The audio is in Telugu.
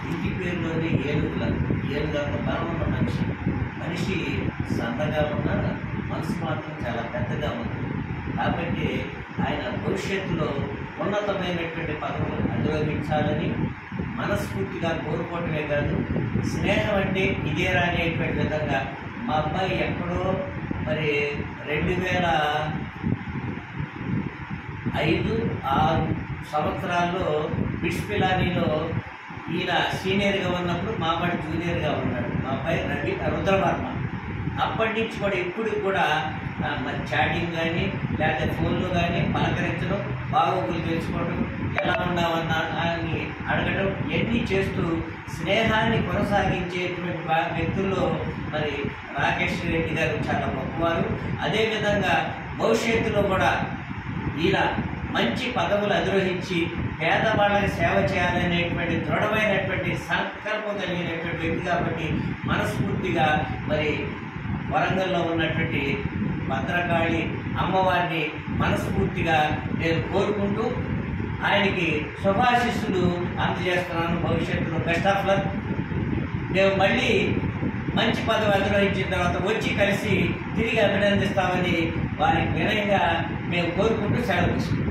ఇంటి పేరులోని ఏనుగంత బలం ఉన్న మనిషి సన్నగా ఉన్న మనసు మాత్రం చాలా పెద్దగా ఉంది. కాబట్టి ఆయన భవిష్యత్తులో ఉన్నతమైనటువంటి పదవులు అధిరోహించాలని మనస్ఫూర్తిగా కోరుకోవటమే కాదు, స్నేహం అంటే ఇదేరా అనేటువంటి విధంగా మా అబ్బాయి ఎక్కడో మరి 2005-6 సంవత్సరాల్లో బిట్స్ పిలానీలో ఈయన సీనియర్గా ఉన్నప్పుడు మా అబ్బాయి జూనియర్గా ఉన్నాడు. మా అబ్బాయి రుద్రవర్మ. అప్పటి నుంచి కూడా ఇప్పుడు కూడా మరి చాటింగ్ కానీ లేకపోతే ఫోన్లో కానీ పలకరించడం, బాగోగులు తెలుసుకోవడం, ఎలా ఉన్నామన్నా అని అడగడం, ఇవన్నీ చేస్తూ స్నేహాన్ని కొనసాగించేటువంటి వ్యక్తుల్లో మరి రాకేష్ రెడ్డి గారు చాలా గొప్పవారు. అదేవిధంగా భవిష్యత్తులో కూడా ఈయన మంచి పదవులు అధిరోహించి పేదవాళ్ళకి సేవ చేయాలనేటువంటి దృఢమైనటువంటి సంకల్పం కలిగినటువంటి వ్యక్తి కాబట్టి మనస్ఫూర్తిగా మరి వరంగల్లో ఉన్నటువంటి భద్రకాళి అమ్మవారిని మనస్ఫూర్తిగా నేను కోరుకుంటూ ఆయనకి శుభాశిస్సులు అందజేస్తున్నాను. భవిష్యత్తులో బెస్ట్ ఆఫ్ లక్. మేము మళ్ళీ మంచి పదవి అధిరోహించిన తర్వాత వచ్చి కలిసి తిరిగి అభినందిస్తామని వారికి వినయంగా మేము కోరుకుంటూ సెలవు తీసుకుంటాం.